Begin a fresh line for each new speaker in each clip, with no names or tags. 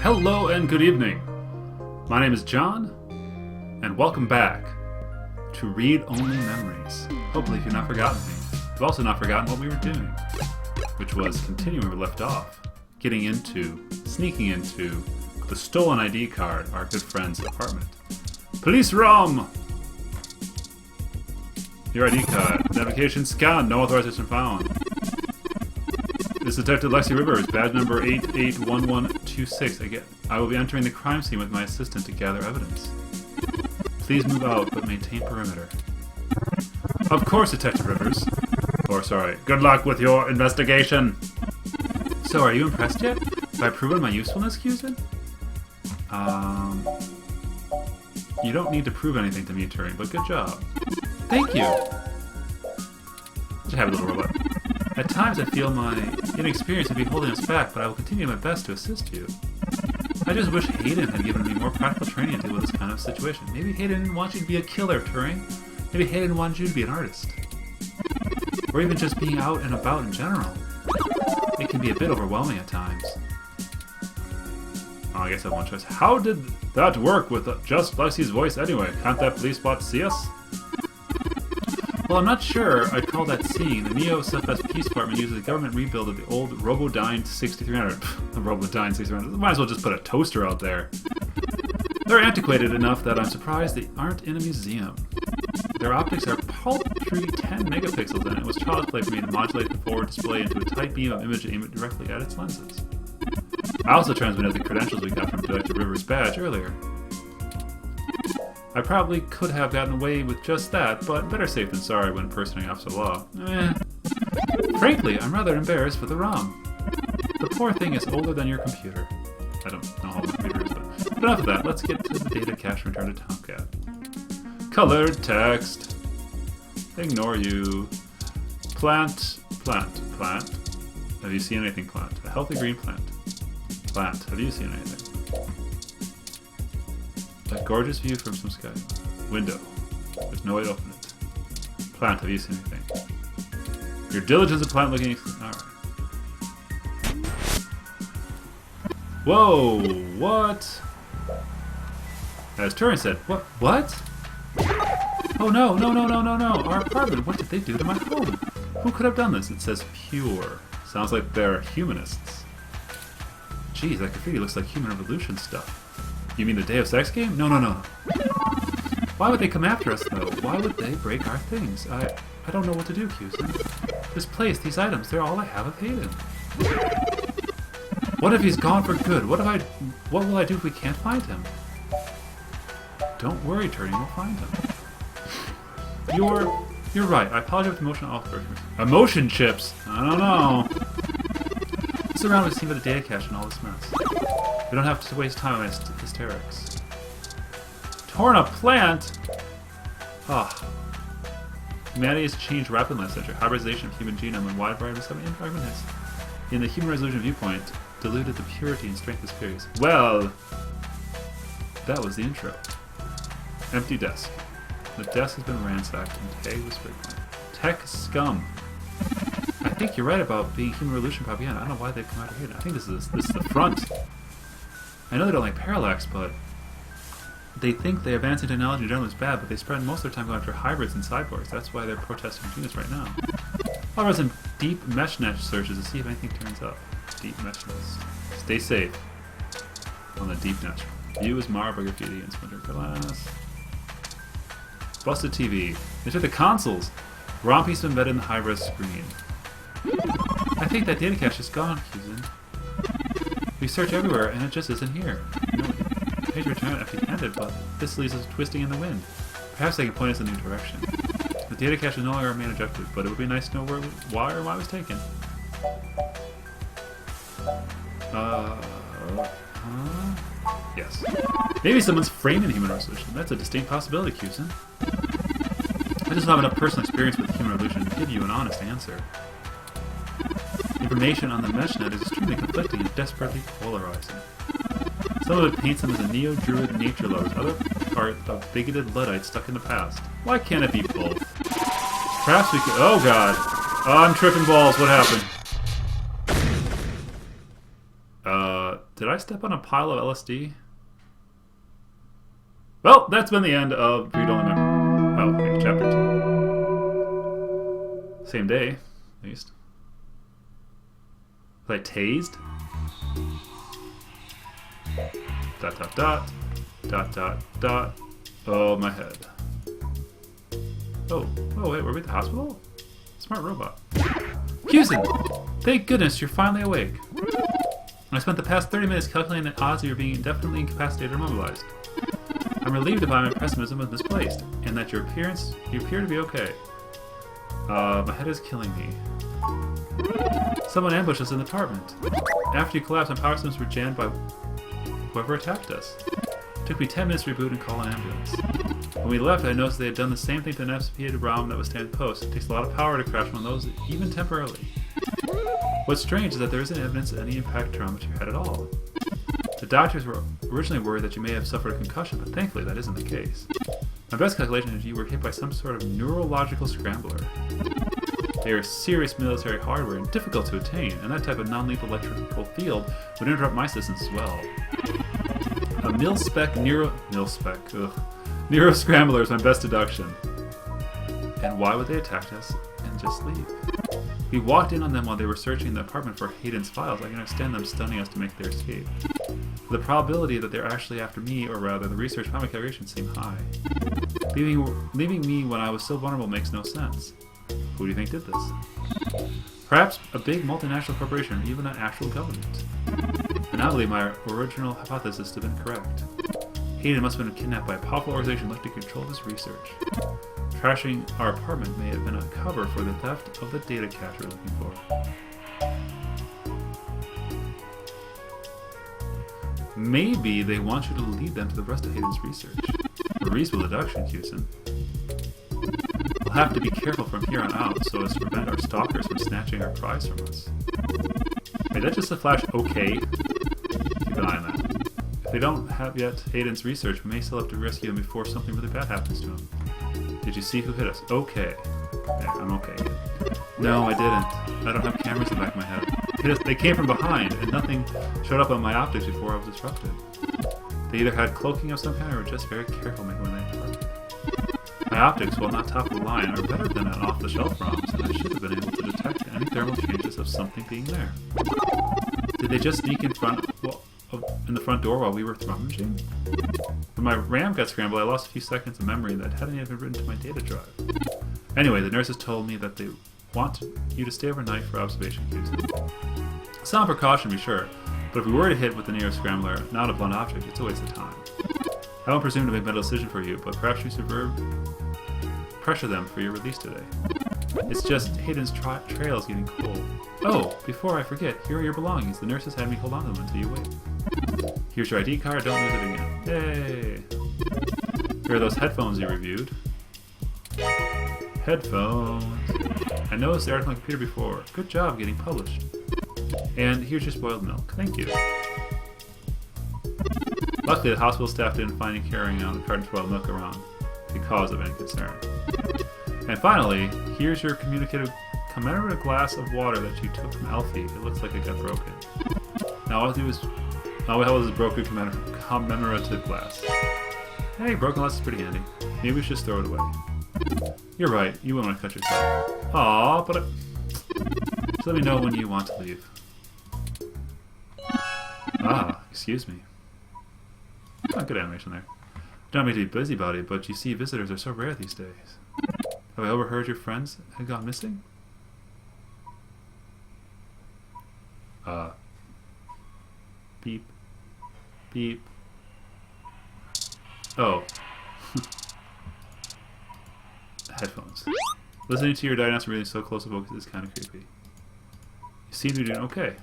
Hello and good evening. My name is John, and welcome back to Read Only Memories. Hopefully you've not forgotten me. You've also not forgotten what we were doing, which was continuing where we left off, sneaking into the stolen ID card, our good friend's apartment. Police ROM! Your ID card. Navigation scanned. No authorization found. This is Detective Lexi Rivers, badge number 881126. Again, I will be entering the crime scene with my assistant to gather evidence. Please move out, but maintain perimeter. Of course, Detective Rivers. Good luck with your investigation. So, are you impressed yet? Have I proven my usefulness, Cusin? You don't need to prove anything to me, Turing, but good job. Thank you! Just have a little robot. At times I feel my inexperience would be holding us back, but I will continue my best to assist you. I just wish Hayden had given me more practical training to deal with this kind of situation. Maybe Hayden didn't want you to be a killer, Turing. Maybe Hayden wanted you to be an artist. Or even just being out and about in general. It can be a bit overwhelming at times. Oh, I guess I have one choice. How did that work with just Lexi's voice anyway? Can't that police bot see us? Well, I'm not sure I'd call that seeing. The Neo CFS Peace Department uses a government rebuild of the old Robodyne 6300. The Robodyne 6300. Might as well just put a toaster out there. They're antiquated enough that I'm surprised they aren't in a museum. Their optics are paltry 10 megapixels, and it was child's play for me to modulate the forward display into a tight beam of image and aim it directly at its lenses. I also transmitted the credentials we got from Detective Rivers' badge earlier. I probably could have gotten away with just that, but better safe than sorry when personing Officer Law. Frankly, I'm rather embarrassed for the ROM. The poor thing is older than your computer. I don't know how old the computer is, but enough of that. Let's get to the data cache and return to Tomcat. Colored text. Ignore you. Plant. Have you seen anything plant? A healthy green plant. Plant. Have you seen anything? A gorgeous view from some sky. Window. There's no way to open it. Plant, have you seen anything? Your diligence of plant looking... Alright. Whoa! What? As Turing said, what? Oh no, our apartment! What did they do to my home? Who could have done this? It says pure. Sounds like they're humanists. Geez, that graffiti looks like human revolution stuff. You mean the Day of Sex game? No. Why would they come after us, though? Why would they break our things? I don't know what to do, Cusin. This place, these items, they're all I have of Hayden. What if he's gone for good? What will I do if we can't find him? Don't worry, Turing, we'll find him. You're right. I apologize with emotional outbursts. Emotion chips? I don't know. Let's around and see about the data cache and all this mess. We don't have to waste time on hysterics. Torn up plant? Humanity has changed rapidly in the last century. Hybridization of human genome and wide variety of environment has, in the human resolution viewpoint, diluted the purity and strength of spirits. Well, that was the intro. Empty desk. The desk has been ransacked and tagged with spray paint. Tech scum. I think you're right about being human revolution propaganda. I don't know why they've come out of here. I think this is the front. I know they don't like parallax, but they think the advancing technology in general is bad, but they spend most of their time going after hybrids and cyborgs. That's why they're protesting Venus right now. I'll run some deep meshnet searches to see if anything turns up. Deep meshnets. Stay safe on the deep net. View is marble graffiti and splintered glass. Busted TV. They took the consoles. ROM piece embedded in the high-res screen. I think that data cache is gone, Cusin. We search everywhere, and it just isn't here. Page return empty-handed, but this leaves us twisting in the wind. Perhaps they can point us in a new direction. The data cache is no longer our main objective, but it would be nice to know why it was taken. Yes. Maybe someone's framing human resolution. That's a distinct possibility, Cusin. I just don't have enough personal experience with human revolution to give you an honest answer. Information on the meshnet is extremely conflicting and desperately polarizing. Some of it paints them as a neo-druid nature lovers, other part of bigoted Luddites stuck in the past. Why can't it be both? Perhaps we could— oh god! Oh, I'm tripping balls, what happened? Did I step on a pile of LSD? Well, that's been the end of Read Only Memory. Oh, here's chapter 2. Same day, at least. Was I tased? Dot dot dot. Dot dot dot. Oh, my head. Oh, wait, were we at the hospital? Smart robot. Houston! Thank goodness you're finally awake. I spent the past 30 minutes calculating the odds of your being indefinitely incapacitated or immobilized. I'm relieved to find my pessimism was misplaced, and that you appear to be okay. My head is killing me. Someone ambushed us in the apartment. After you collapsed, my power systems were jammed by whoever attacked us. It took me 10 minutes to reboot and call an ambulance. When we left, I noticed they had done the same thing to an FCPA ROM that was standing post. It takes a lot of power to crash one of those, even temporarily. What's strange is that there isn't evidence of any impact trauma to your head at all. The doctors were originally worried that you may have suffered a concussion, but thankfully that isn't the case. My best calculation is you were hit by some sort of neurological scrambler. They are serious military hardware and difficult to attain, and that type of non-lethal electrical field would interrupt my systems as well. A Neuro scrambler is my best deduction. And why would they attack us and just leave? We walked in on them while they were searching the apartment for Hayden's files. I can understand them stunning us to make their escape. The probability that they're actually after me, or rather the research behind my calculations, seem high. Leaving me when I was so vulnerable makes no sense. Who do you think did this? Perhaps a big multinational corporation, or even an actual government. And I believe my original hypothesis to have been correct. Hayden must have been kidnapped by a powerful organization looking to control his research. Trashing our apartment may have been a cover for the theft of the data cache we're looking for. Maybe they want you to lead them to the rest of Hayden's research. A reasonable deduction, Houston. We'll have to be careful from here on out so as to prevent our stalkers from snatching our prize from us. Wait, that's just a flash okay? Keep an eye on that. If they don't have yet Hayden's research, we may still have to rescue him before something really bad happens to him. Did you see who hit us? Okay. Yeah, I'm okay. No, I didn't. I don't have cameras in the back of my head. They came from behind, and nothing showed up on my optics before I was disrupted. They either had cloaking of some kind or were just very careful making when they departed. My optics, while not top of the line, are better than an off-the-shelf ROMs, and I should have been able to detect any thermal changes of something being there. Did they just sneak in the front door while we were rummaging? When my RAM got scrambled, I lost a few seconds of memory that hadn't even written to my data drive. Anyway, the nurses told me that they want you to stay overnight for observation, Houston. Sound precaution, be sure, but if we were to hit with the Neo Scrambler, not a blunt object, it's a waste of time. I won't presume to make a mental decision for you, but perhaps you should pressure them for your release today. It's just Hayden's trail is getting cold. Oh, before I forget, here are your belongings. The nurses had me hold on to them until you wait. Here's your ID card, don't lose it again. Yay! Here are those headphones you reviewed. Headphones. I noticed the article on my computer before. Good job getting published. And here's your spoiled milk. Thank you. Luckily, the hospital staff didn't find you carrying on a carton of spoiled milk around because of any concern. And finally, here's your commemorative glass of water that you took from Alfie. It looks like it got broken. Now all we have is a broken commemorative glass. Hey, broken glass is pretty handy. Maybe we should just throw it away. You're right, you wouldn't want to cut yourself. Aw, but just let me know when you want to leave. Ah, excuse me. Not good animation there. Don't mean to be busybody, but you see visitors are so rare these days. Have I overheard your friends had gone missing? Beep. Beep. Oh. Headphones. Listening to your diagnostic reading so close to focus is kind of creepy. You seem to be doing okay.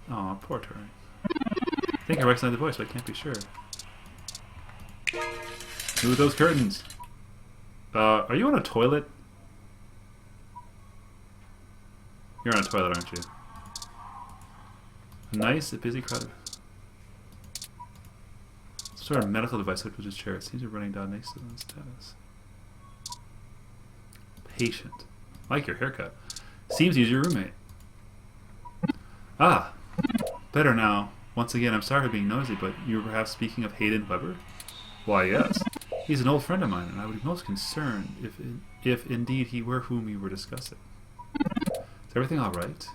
Aw, poor Turing. I think I recognize the voice, but I can't be sure. Move those curtains! Are you on a toilet? You're on a toilet, aren't you? Nice, a busy crowd. Some sort of medical device hooked with his chair. It seems to be running down next to the status. Patient. I like your haircut. Seems he's your roommate. Ah, better now. Once again, I'm sorry for being nosy, but you were perhaps speaking of Hayden Weber? Why, yes. He's an old friend of mine, and I would be most concerned if indeed he were whom you were discussing. Is everything all right?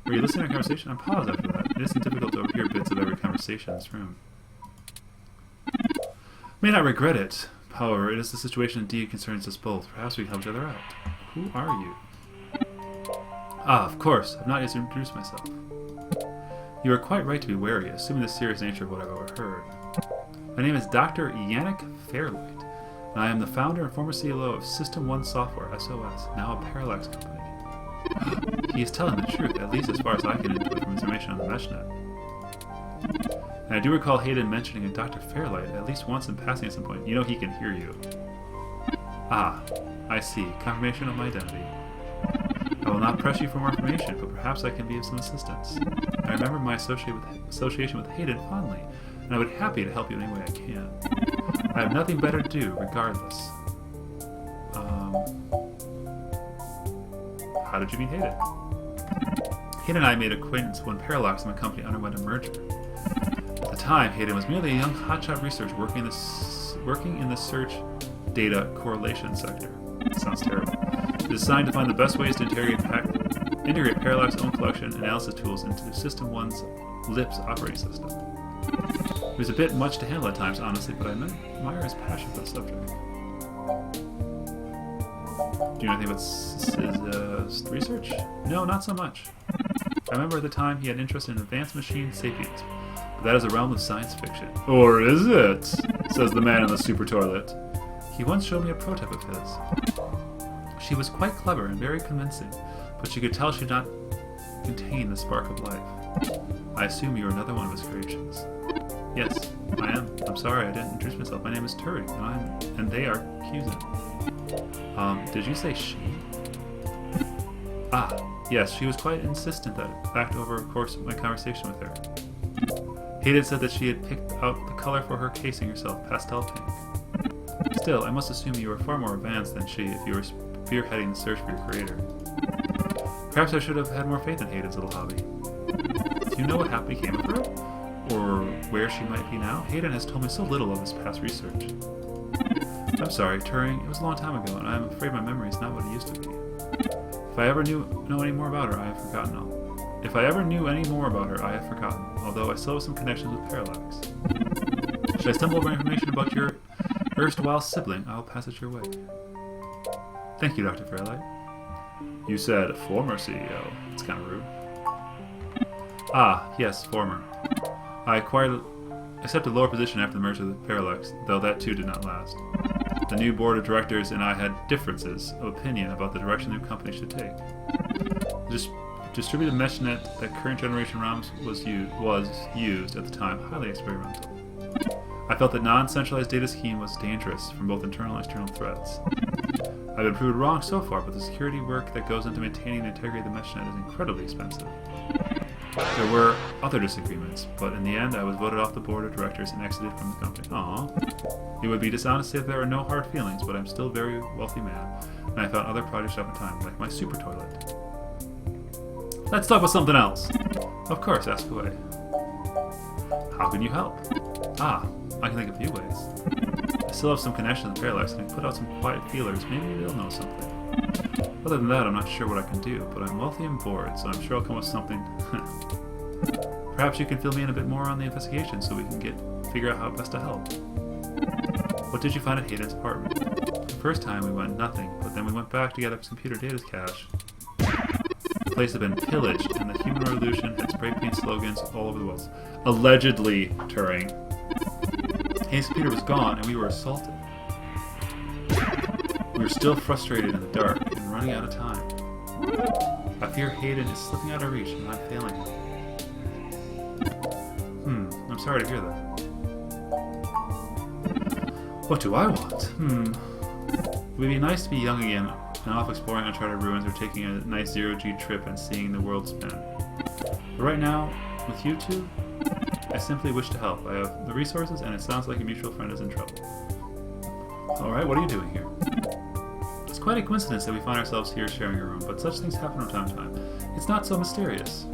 Were you listening to our conversation? I paused after that. It isn't difficult to overhear bits of every conversation in this room. May not regret it. However, it is the situation indeed concerns us both. Perhaps we can help each other out. Who are you? Ah, of course. I've not yet introduced myself. You are quite right to be wary, assuming the serious nature of what I've overheard. My name is Dr. Yannick Fairlight, and I am the founder and former CEO of System 1 Software, SOS, now a Parallax company. He is telling the truth, at least as far as I can intuit from information on the meshnet. And I do recall Hayden mentioning a Dr. Fairlight at least once in passing at some point. You know he can hear you. Ah, I see. Confirmation of my identity. I will not press you for more information, but perhaps I can be of some assistance. I remember my association with Hayden fondly, and I would be happy to help you in any way I can. I have nothing better to do, regardless. How did you meet Hayden? Hayden and I made acquaintance when Parallax and my company underwent a merger. At the time, Hayden was merely a young hotshot researcher working in the search data correlation sector. Sounds terrible. It is designed to find the best ways to integrate Parallax's own collection analysis tools into System 1's LIPS operating system. It was a bit much to handle at times, honestly, but I admire his passion for the subject. Do you know anything about his research? No, not so much. I remember at the time he had interest in advanced machine sapiens, but that is a realm of science fiction. Or is it? Says the man in the super toilet. He once showed me a prototype of his. She was quite clever and very convincing, but you could tell she did not contain the spark of life. I assume you are another one of his creations. Yes, I am. I'm sorry I didn't introduce myself. My name is Turing, and they are Cusin. Did you say she? Ah, yes, she was quite insistent that fact over, of course, my conversation with her. Hayden said that she had picked out the color for her casing herself, pastel pink. Still, I must assume you are far more advanced than she if you were spearheading the search for your creator. Perhaps I should have had more faith in Hayden's little hobby. Do you know what became of her? Or where she might be now? Hayden has told me so little of his past research. I'm sorry, Turing, it was a long time ago, and I'm afraid my memory is not what it used to be. If I ever know any more about her, I have forgotten all. If I ever knew any more about her, I have forgotten, although I still have some connections with Parallax. Should I stumble over information about your erstwhile sibling, I'll pass it your way. Thank you, Dr. Fairlight. You said former CEO. It's kind of rude. Ah, yes, former. I accepted a lower position after the merger with Parallax, though that too did not last. The new board of directors and I had differences of opinion about the direction the new company should take. The distributed meshnet that current generation ROMs was used at the time highly experimental. I felt that non-centralized data scheme was dangerous from both internal and external threats. I've been proved wrong so far, but the security work that goes into maintaining and integrating the meshnet is incredibly expensive. There were other disagreements, but in the end I was voted off the board of directors and exited from the company. Aww. It would be dishonest to say that there are no hard feelings, but I'm still a very wealthy man, and I found other projects up in time, like my super toilet. Let's talk about something else. Of course, ask away. How can you help? Ah, I can think of a few ways. I still have some connections with Parallax, and I put out some quiet feelers. Maybe they'll know something. Other than that, I'm not sure what I can do, but I'm wealthy and bored, so I'm sure I'll come up with something. Perhaps you can fill me in a bit more on the investigation so we can figure out how best to help. What did you find at Hayden's apartment? The first time we went nothing, but then we went back to gather his computer data cache. The place had been pillaged, and the human revolution had spray paint slogans all over the walls. Allegedly, Turing. Hayden's computer was gone, and we were assaulted. We were still frustrated in the dark and running out of time. I fear Hayden is slipping out of reach and I'm failing him. I'm sorry to hear that. What do I want? It would be nice to be young again and off exploring uncharted ruins or taking a nice zero-G trip and seeing the world spin. But right now, with you two, I simply wish to help. I have the resources and it sounds like a mutual friend is in trouble. Alright, what are you doing here? It's quite a coincidence that we find ourselves here sharing a room, but such things happen from time to time. It's not so mysterious.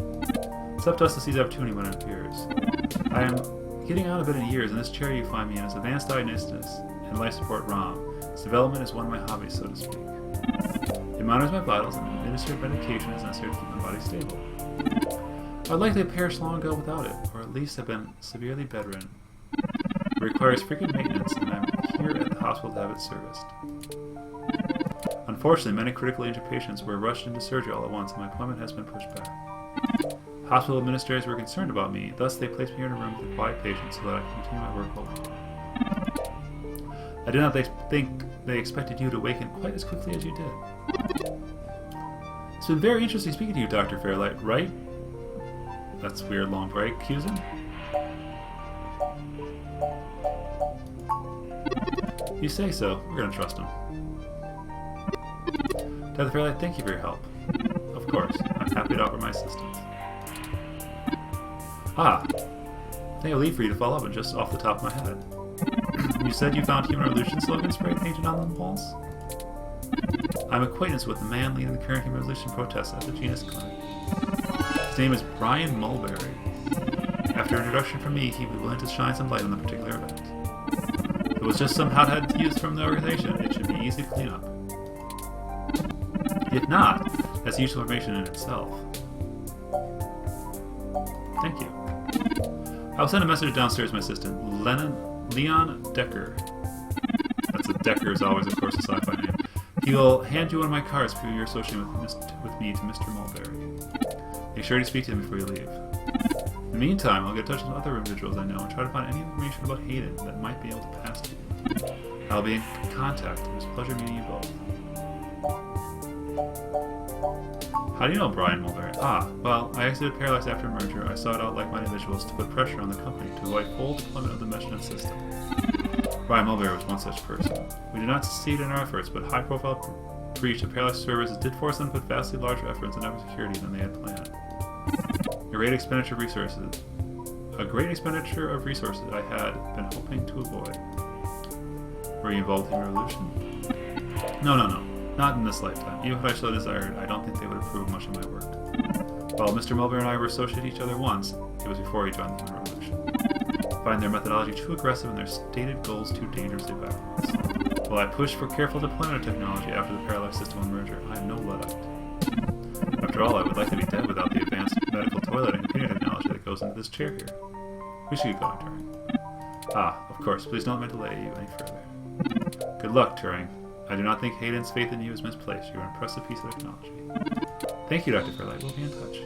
It's up to us to seize the opportunity when it appears. I am getting on a bit in years, and this chair you find me in is advanced diagnosis and life support ROM. Its development is one of my hobbies, so to speak. It monitors my vitals and administers medication as necessary to keep my body stable. I would likely have perished long ago without it, or at least have been severely bedridden. It requires frequent maintenance, and I'm here at the hospital to have it serviced. Unfortunately, many critically injured patients were rushed into surgery all at once, and my appointment has been pushed back. Hospital administrators were concerned about me, thus they placed me here in a room with a quiet patient so that I could continue my work hopefully. I did not think they expected you to awaken quite as quickly as you did. It's been very interesting speaking to you, Dr. Fairlight, right? That's a weird long break. Cusin? You say so. We're gonna trust him. Dr. Fairlight, thank you for your help. Of course. I'm happy to offer my assistance. I think I'll leave for you to follow up, and just off the top of my head. You said you found Human Revolution slogan spray painted on the walls? I'm acquaintance with the man leading the current Human Revolution protests at the Genus Clinic. His name is Brian Mulberry. After introduction from me, he'd be willing to shine some light on the particular event. If it was just some hothead used from the organization, it should be easy to clean up. If not, that's useful information in itself. Thank you. I'll send a message downstairs to my assistant, Leon Decker. That's a Decker is always, of course, a sci-fi name. He will hand you one of my cards for your association with me to Mr. Mulberry. Make sure to speak to him before you leave. In the meantime, I'll get in touch with other individuals I know and try to find any information about Hayden that might be able to pass to you. I'll be in contact. It was a pleasure meeting you both. How do you know Brian Mulberry? Well, I exited Parallax after a merger. I sought out like-minded individuals to put pressure on the company to avoid full deployment of the MeshNet system. Brian Mulberry was one such person. We did not succeed in our efforts, but high-profile breach of Parallax servers did force them to put vastly larger efforts in network security than they had planned. A great expenditure of resources I had been hoping to avoid. Were you involved in Revolution? No. Not in this lifetime. Even if I so desired, I don't think they would approve much of my work. While Mr. Mulberry and I were associated each other once, it was before he joined the Human Revolution. I find their methodology too aggressive and their stated goals too dangerously backwards. While I pushed for careful deployment of technology after the Parallax System 1 merger, I am no Luddite. After all, I would like to be dead without the advanced medical toilet and computer technology that goes into this chair here. We should keep going, Turing. Of course, please don't let me delay you any further. Good luck, Turing. I do not think Hayden's faith in you is misplaced. You are an impressive piece of technology. Thank you, Dr. Fairlight. We'll be in touch.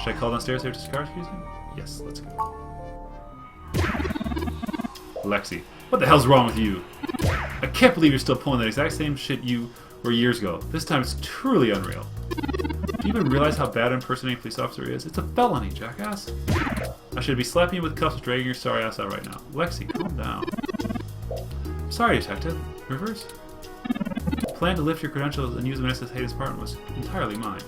Should I call downstairs here to discard using? Yes, let's go. Lexi, what the hell's wrong with you? I can't believe you're still pulling that exact same shit you were years ago. This time it's truly unreal. Do you even realize how bad an impersonating police officer is? It's a felony, jackass. I should be slapping you with cuffs and dragging your sorry ass out right now. Lexi, calm down. Sorry, Detective. Rivers? The plan to lift your credentials and use them against Hayden's apartment was entirely mine.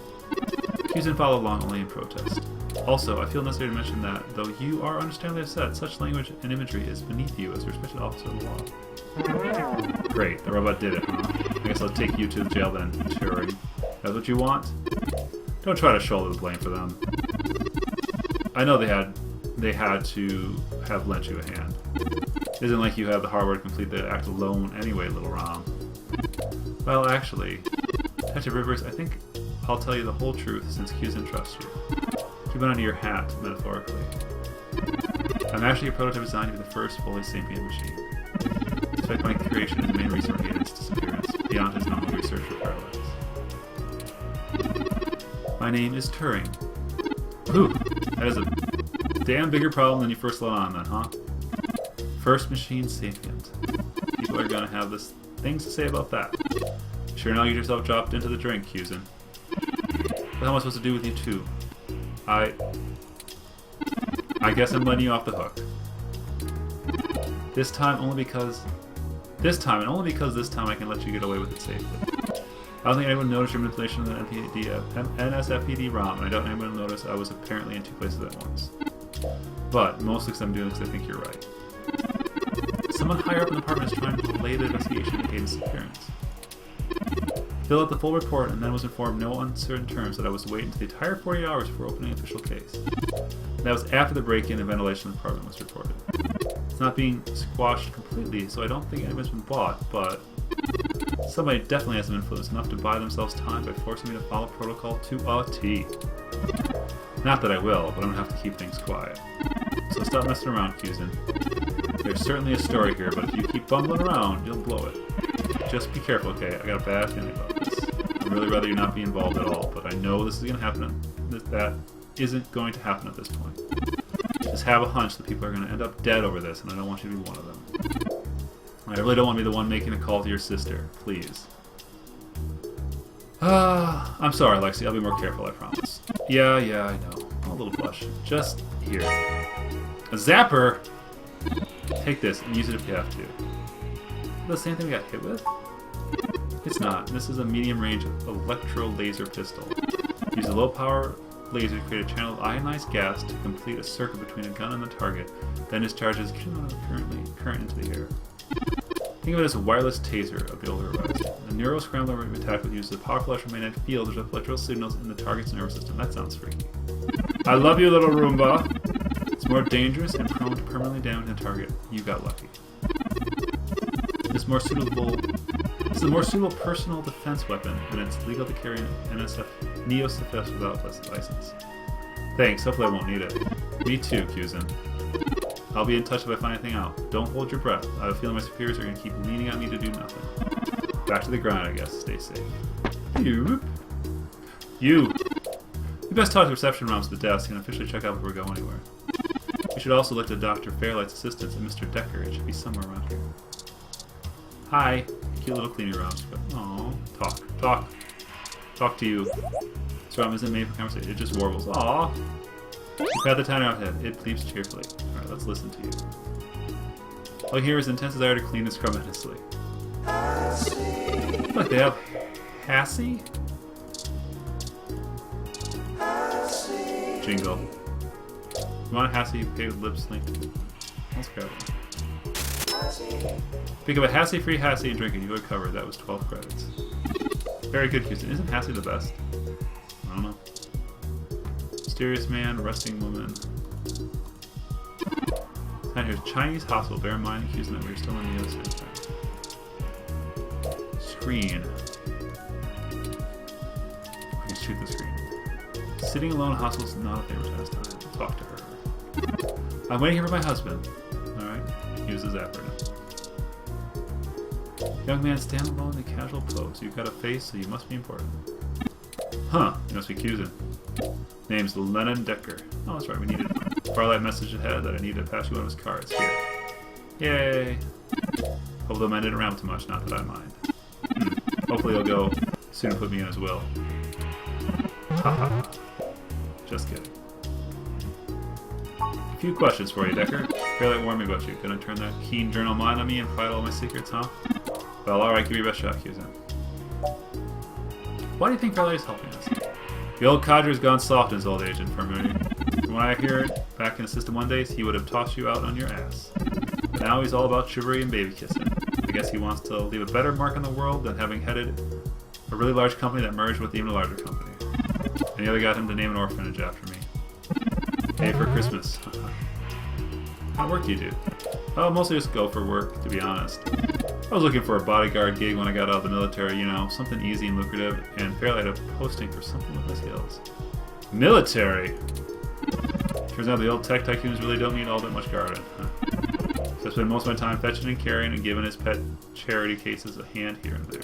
Cusin followed along only in protest. Also, I feel necessary to mention that, though you are understandably upset, such language and imagery is beneath you as a respected officer of the law. Great, the robot did it, huh? I guess I'll take you to the jail then, Turing. That's what you want? Don't try to shoulder the blame for them. I know they had to have lent you a hand. It isn't like you have the hardware to complete the act alone anyway, little Rom. Well, actually, Detective Rivers, I think I'll tell you the whole truth since Cusin trusts you. Keep it under your hat, metaphorically. I'm actually a prototype designed to be the first fully sentient machine. I suspect my creation is the main reason for Hayden's disappearance, beyond his normal research for Fairlight. My name is Turing. Ooh, that is a damn bigger problem than you first let on then, huh? First machine sapient. People are gonna have things to say about that. Sure now you get yourself dropped into the drink, Cusin. What am I supposed to do with you two? I guess I'm letting you off the hook. This time and only because this time I can let you get away with it safely. I don't think anyone noticed your manipulation of the NSFPD ROM, and I don't think anyone noticed I was apparently in two places at once. But mostly because I'm doing this because I think you're right. Someone higher up in the department is trying to delay the investigation of Hayden's disappearance. Filled out the full report and then was informed in no uncertain terms that I was to wait until the entire 48 hours before opening an official case. That was after the break-in and ventilation department was reported. It's not being squashed completely, so I don't think anyone's been bought, but somebody definitely has some influence enough to buy themselves time by forcing me to follow protocol to a T. Not that I will, but I'm gonna have to keep things quiet. So stop messing around, Cusin. There's certainly a story here, but if you keep bumbling around, you'll blow it. Just be careful, okay? I got a bad feeling about this. I'd really rather you not be involved at all, but I know this is gonna happen. That isn't going to happen at this point. Just have a hunch that people are gonna end up dead over this, and I don't want you to be one of them. I really don't want to be the one making a call to your sister. Please. I'm sorry, Lexi. I'll be more careful, I promise. Yeah, I know. A little blush. Just here. A zapper? Take this and use it if you have to. The same thing we got hit with? It's not. This is a medium-range electro-laser pistol. Use a low-power laser to create a channel of ionized gas to complete a circuit between a gun and the target, then discharges current into the air. Think of it as a wireless taser of the older horizon. The neuroscrambler attack would use a powerful electromagnetic field with electrical signals in the target's nervous system. That sounds freaky. I love you, little Roomba! It's more dangerous and prone to permanently damage the target. You got lucky. This is a more suitable personal defense weapon, and it's legal to carry an Neo-Cefs without a license. Thanks, hopefully I won't need it. Me too, Cusin. I'll be in touch if I find anything out. Don't hold your breath. I have a feeling my superiors are going to keep leaning on me to do nothing. Back to the grind, I guess. Stay safe. You! You best talk to reception rounds at the desk and officially check out before we go anywhere. We should also look to Dr. Fairlight's assistants and Mr. Decker. It should be somewhere around here. Hi. Cute little cleaning rounds. Aww. Talk to you. This round isn't made for conversation. It just warbles. Aww. You pat the tiny round head. It bleeps cheerfully. Alright, let's listen to you. All you hear is intense desire to clean and scrub endlessly. Look, they have Hassie? Jingle. You want a Hassie, you pay with lips linked. Let's grab one. Pick up a Hassie-free Hassie and drink it. You would cover. That was 12 credits. Very good, Houston. Isn't Hassie the best? I don't know. Mysterious man, resting woman. And here's Chinese hospital. Bear in mind, Houston, that we're still in the other side. Screen. I can shoot the screen. Sitting alone in hospital is not a favorite pastime. Talk to her. I'm waiting here for my husband. Alright. Use the zapper now. Young man, stand alone in a casual pose. You've got a face, so you must be important. Huh. You must be Cusin. Name's Lennon Decker. Oh, that's right. We needed Fairlight message ahead that I need to pass you one of his cards. Here. Yay. Hope they'll mend it around too much. Not that I mind. Hopefully he'll go soon and put me in as well. Haha. Just kidding. A few questions for you, Decker. Fairlight warned me about you. Gonna turn that keen journal mind on me and fight all my secrets, huh? Well, alright, give me your best shot, Cusin. Why do you think Fairlight is helping us? The old cadre's gone soft in his old age, infirmary. From what I hear, back in the System 1 days, he would have tossed you out on your ass. But now he's all about chivalry and baby kissing. I guess he wants to leave a better mark on the world than having headed a really large company that merged with an even larger company. And the other got him to name an orphanage after me. Hey, for Christmas. What work do you do? Oh, mostly just go for work, to be honest. I was looking for a bodyguard gig when I got out of the military, you know, something easy and lucrative, and Fairlight had a posting for something with my skills. Military? Turns out the old tech tycoons really don't need all that much guarding. Huh? So I spend most of my time fetching and carrying and giving his pet charity cases a hand here and there.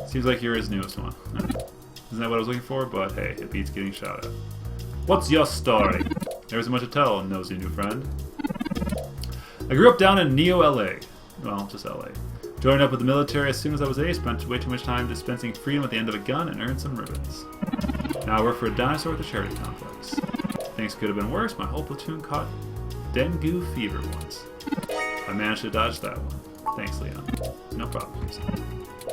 Seems like you're his newest one. Huh? Isn't that what I was looking for? But hey, it beats getting shot at. What's your story? There isn't much to tell, nosy new friend. I grew up down in Neo-LA. Well, just LA. Joined up with the military as soon as I was 8, spent way too much time dispensing freedom at the end of a gun and earned some ribbons. Now I work for a dinosaur at the charity complex. Things could have been worse. My whole platoon caught dengue fever once. I managed to dodge that one. Thanks, Leon. No problem.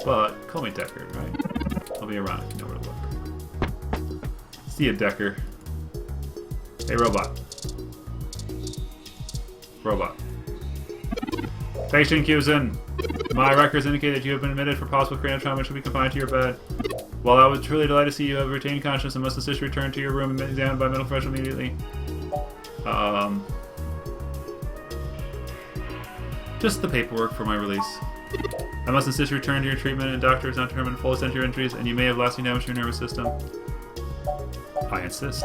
But call me Decker, right? I'll be around if you know where to look. See ya, Decker. Hey, robot. Robot. Patient Cusin. My records indicate that you have been admitted for possible cranial trauma and should be confined to your bed. While I would truly delight to see you have retained consciousness, I must insist you return to your room and be examined by a medical professional immediately. Just the paperwork for my release. I must insist you return to your treatment, and doctor has not determined the full extent of your injuries, and you may have lasting damage to your nervous system. I insist.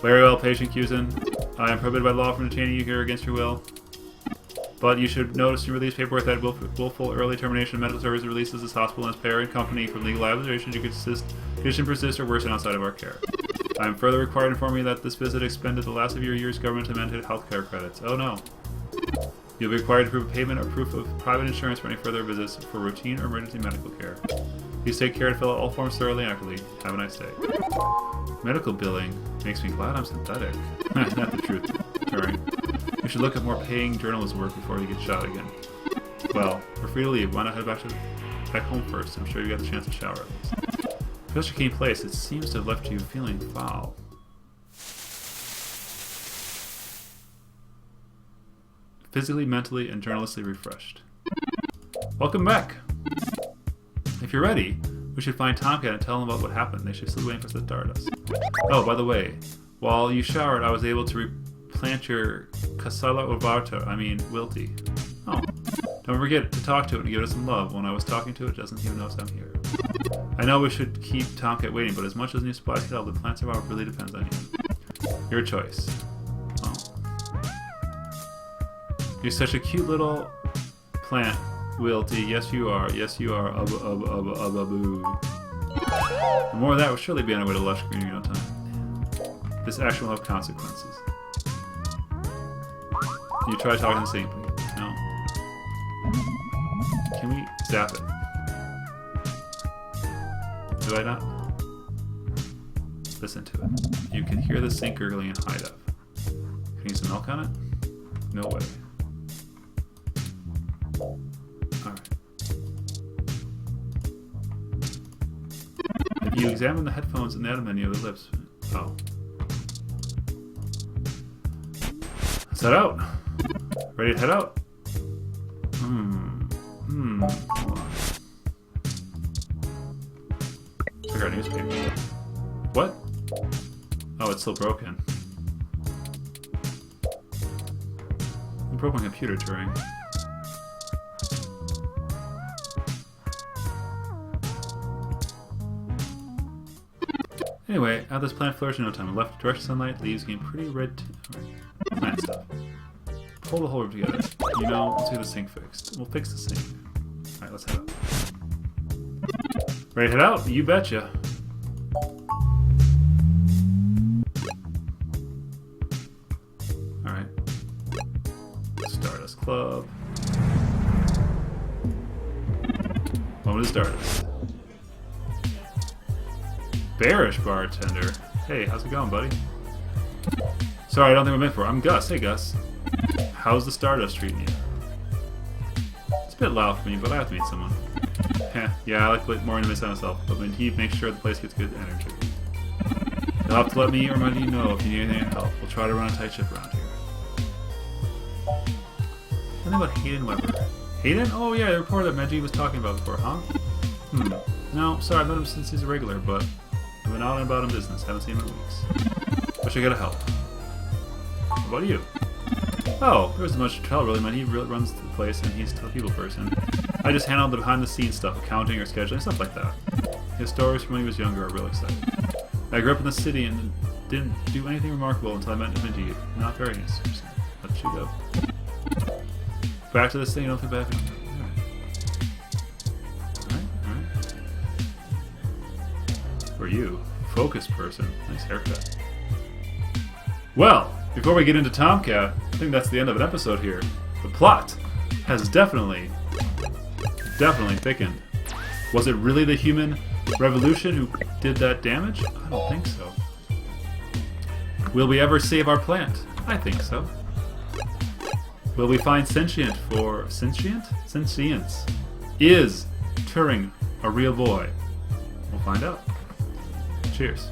Very well, patient Cusin. I am prohibited by law from detaining you here against your will. But you should notice in your release paperwork that willful early termination of medical services releases this hospital and its payer and company from legal obligations. You could condition persist or worsen outside of our care. I am further required to inform you that this visit expended the last of your year's government-mandated health care credits. Oh no. You'll be required to prove payment or proof of private insurance for any further visits for routine or emergency medical care. Please take care to fill out all forms thoroughly and accurately. Have a nice day. Medical billing makes me glad I'm synthetic. Not the truth, Turing. You should look at more paying journalism work before you get shot again. Well, we're free to leave. Why not head back home first? I'm sure you got the chance to shower at least. Such a keen place, it seems to have left you feeling foul. Physically, mentally, and journalistically refreshed. Welcome back! If you're ready, we should find Tomcat and tell him about what happened. They should still be waiting for us to start us. Oh, by the way, while you showered, I was able to replant your Casala Ovato, Wilty. Oh, don't forget to talk to it and give it some love. When I was talking to it, it doesn't even notice I'm here. I know we should keep Tomcat waiting, but as much as new supplies can help, the plant survival really depends on you. Your choice. Oh. You're such a cute little plant, Wilty. Yes, you are. Yes, you are. Boo. The more of that will surely be on our way to lush green in no time. This action will have consequences. You try talking to Saint, please. No. Can we zap it? Do I not? Listen to it. You can hear the sink gurgling in high def. Can you use some milk on it? No way. Alright. If you examine the headphones in the item menu of the lips... Oh. Let's head out. Ready to head out? Hold on. Check our newspaper. What? Oh, it's still broken. You broke my computer, Turing. Anyway, how this plant flourish in no time. Left direct sunlight, leaves getting pretty red. Alright. Plant stuff. Pull the whole room together. You know, let's get the sink fixed. We'll fix the sink. Alright, let's head out. Ready to head out? You betcha. Alright. Stardust Club. Moment to Stardust. Bearish bartender. Hey, how's it going, buddy? Sorry, I don't think we're meant for it. I'm Gus. Hey, Gus. How's the Stardust treating you? It's a bit loud for me, but I have to meet someone. Yeah, I like to play more intimate myself, but when he makes sure the place gets good energy. You'll have to let me or Muddy know if you need anything to help. We'll try to run a tight ship around here. Something about Hayden Weber. Hayden? Oh yeah, the reporter that Meji was talking about before, huh? No, sorry, I've met him since he's a regular, but I've been out and about in business. Haven't seen him in weeks. Wish I could help. What about you? Oh, there wasn't much to tell really, man. He really runs the place and he's a people person. I just handled the behind-the-scenes stuff, accounting or scheduling, stuff like that. His stories from when he was younger are real exciting. I grew up in the city and didn't do anything remarkable until I met Minji. Not very nice. Let you go. Back to this thing, I don't feel bad for you. Alright. For you, focus person. Nice haircut. Well, before we get into Tomcat, I think that's the end of an episode here. The plot has definitely thickened. Was it really the human revolution who did that damage? I don't think so. Will we ever save our plant? I think so. Will we find sentience? Sentience. Is Turing a real boy? We'll find out. Cheers.